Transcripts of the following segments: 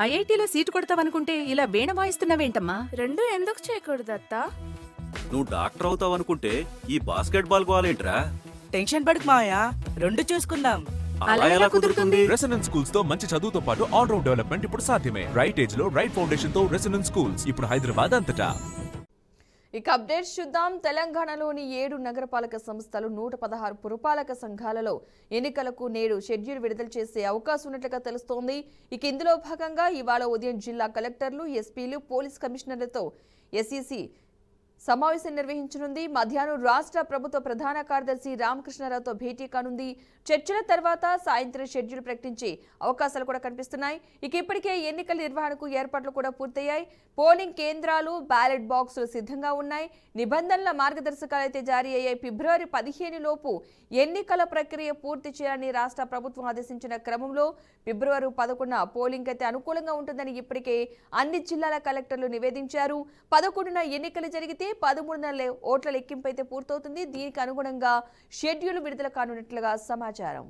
ఐఐటీలో seat కొడతావనుకుంటే ఇలా వీణ వాయిస్తున్నావేంటమ్మా? రెండు ఎందుకు చేయకూడదు అత్త? నువ్వు డాక్టర్ అవుతావు అనుకుంటే ఈ బాస్కెట్ బాల్ గోలేంట్రా? టెన్షన్ పడకు మాయా, రెండు చూసుకుందాం. అలా ఎలా కుదురుతుంది? రెసిడెన్స్ స్కూల్స్ తో మంచి చదువుతో పాటు ఆల్ రౌండ్ డెవలప్మెంట్ ఇప్పుడు సాధ్యమే. రైట్ ఏజ్ లో రైట్ ఫౌండేషన్ తో రెసిడెన్స్ స్కూల్స్ ఇప్పుడు హైదరాబాద్ అంతటా. ఇక అప్డేట్స్ చూద్దాం. తెలంగాణలోని 7 నగరపాలక సంస్థలు 116 పురపాలక సంఘాలలో ఎన్నికలకు నేడు షెడ్యూల్ విడుదల చేసే అవకాశం ఉన్నట్లుగా తెలుస్తోంది. ఇక ఇందులో భాగంగా ఇవాళ ఉదయం జిల్లా కలెక్టర్లు, ఎస్పీలు, పోలీస్ కమిషనర్లతో ఎస్ఈసి సమావేశం నిర్వహించనుంది. మధ్యాహ్నం రాష్ట్ర ప్రభుత్వ ప్రధాన కార్యదర్శి రామకృష్ణారావుతో భేటీ కానుంది. చర్చల తర్వాత సాయంత్రం షెడ్యూల్ ప్రకటించే అవకాశాలు కూడా కనిపిస్తున్నాయి. ఇక ఇప్పటికే ఎన్నికల నిర్వహణకు ఏర్పాట్లు కూడా పూర్తయ్యాయి. పోలింగ్ కేంద్రాలు, బ్యాలెట్ బాక్సులు సిద్ధంగా ఉన్నాయి. నిబంధనల మార్గదర్శకాలు అయితే జారీ అయ్యాయి. ఫిబ్రవరి 15 లోపు ఎన్నికల ప్రక్రియ పూర్తి చేయాలని రాష్ట్ర ప్రభుత్వం ఆదేశించిన క్రమంలో ఫిబ్రవరి 11న పోలింగ్ అయితే అనుకూలంగా ఉంటుందని ఇప్పటికే అన్ని జిల్లాల కలెక్టర్లు నివేదించారు. 11న ఎన్నికలు జరిగితే 13న ఓట్ల లెక్కింపు అయితే పూర్తవుతుంది. దీనికి అనుగుణంగా షెడ్యూల్ విడుదల కానున్నట్లుగా సమాచారం.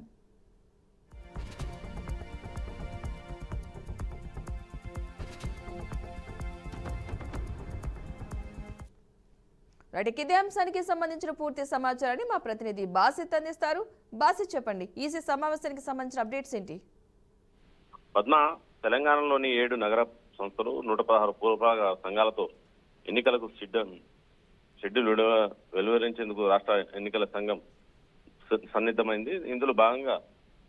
ఇదే అంశానికి సంబంధించిన పూర్తి సమాచారాన్ని మా ప్రతినిధి బాసిత్ అందిస్తారు. బాసిత్, చెప్పండి, ఈసీ సమావేశానికి సంబంధించిన అప్డేట్స్ ఏంటి? పద్మ, తెలంగాణలోని 7 నగర సంస్థలు 116 పురపాలక సంఘాలతో ఎన్నికలకు షెడ్యూల్ వెలువరించేందుకు రాష్ట్ర ఎన్నికల సంఘం సన్నిద్ధమైంది. ఇందులో భాగంగా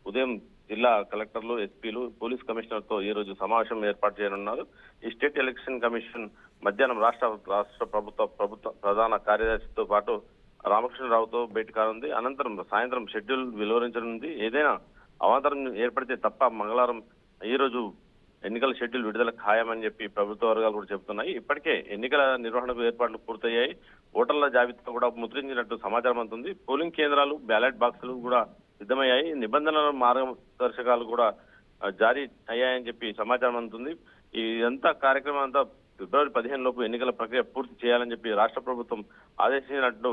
ఉదయం జిల్లా కలెక్టర్లు, ఎస్పీలు, పోలీస్ కమిషనర్తో ఈ రోజు సమావేశం ఏర్పాటు చేయనున్నారు. ఈ స్టేట్ ఎలక్షన్ కమిషన్ మధ్యాహ్నం రాష్ట్ర ప్రభుత్వ ప్రధాన కార్యదర్శితో పాటు రామకృష్ణరావుతో భేటీ కానుంది. అనంతరం సాయంత్రం షెడ్యూల్ వెలువరించనుంది. ఏదైనా అవాంతరం ఏర్పడితే తప్ప మంగళవారం ఈ రోజు ఎన్నికల షెడ్యూల్ విడుదల ఖాయమని చెప్పి ప్రభుత్వ వర్గాలు కూడా చెబుతున్నాయి. ఇప్పటికే ఎన్నికల నిర్వహణకు ఏర్పాట్లు పూర్తయ్యాయి. ఓటర్ల జాబితా కూడా ముద్రించినట్టు సమాచారం అందుతుంది. పోలింగ్ కేంద్రాలు, బ్యాలెట్ బాక్సులు కూడా సిద్ధమయ్యాయి. నిబంధనల మార్గదర్శకాలు కూడా జారీ అయ్యాయని చెప్పి సమాచారం అందుతుంది. ఇదంతా కార్యక్రమం అంతా ఫిబ్రవరి 15 లోపు ఎన్నికల ప్రక్రియ పూర్తి చేయాలని చెప్పి రాష్ట్ర ప్రభుత్వం ఆదేశించినట్టు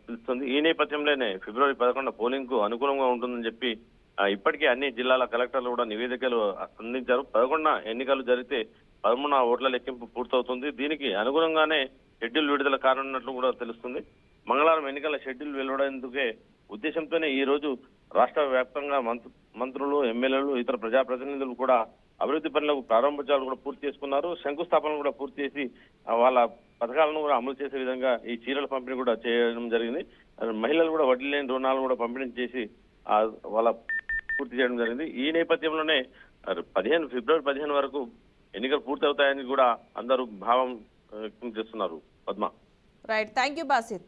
తెలుస్తుంది. ఈ నేపథ్యంలోనే ఫిబ్రవరి 11 పోలింగ్ కు అనుకూలంగా ఉంటుందని చెప్పి ఇప్పటికే అన్ని జిల్లాల కలెక్టర్లు కూడా నివేదికలు అందించారు. 11 ఎన్నికలు జరిగితే 13 ఓట్ల లెక్కింపు పూర్తవుతుంది. దీనికి అనుగుణంగానే షెడ్యూల్ విడుదల కానున్నట్లు కూడా తెలుస్తుంది. మంగళవారం ఎన్నికల షెడ్యూల్ వెలువడేందుకే ఉద్దేశంతోనే ఈ రోజు రాష్ట్ర వ్యాప్తంగా మంత్రులు, ఎమ్మెల్యేలు, ఇతర ప్రజాప్రతినిధులు కూడా అభివృద్ధి పనులకు ప్రారంభోత్సవాలు కూడా పూర్తి చేసుకున్నారు. శంకుస్థాపనలు కూడా పూర్తి చేసి వాళ్ళ పథకాలను కూడా అమలు చేసే విధంగా ఈ చీరల పంపిణీ కూడా చేయడం జరిగింది. మహిళలు కూడా వడ్డీ లేని రుణాలు కూడా పంపిణీ చేసి వాళ్ళ పూర్తి చేయడం జరిగింది. ఈ నేపథ్యంలోనే ఫిబ్రవరి 15 వరకు ఎన్నికలు పూర్తి అవుతాయని కూడా అందరూ భావం వ్యక్తం చేస్తున్నారు. Padma, right, thank you Basit.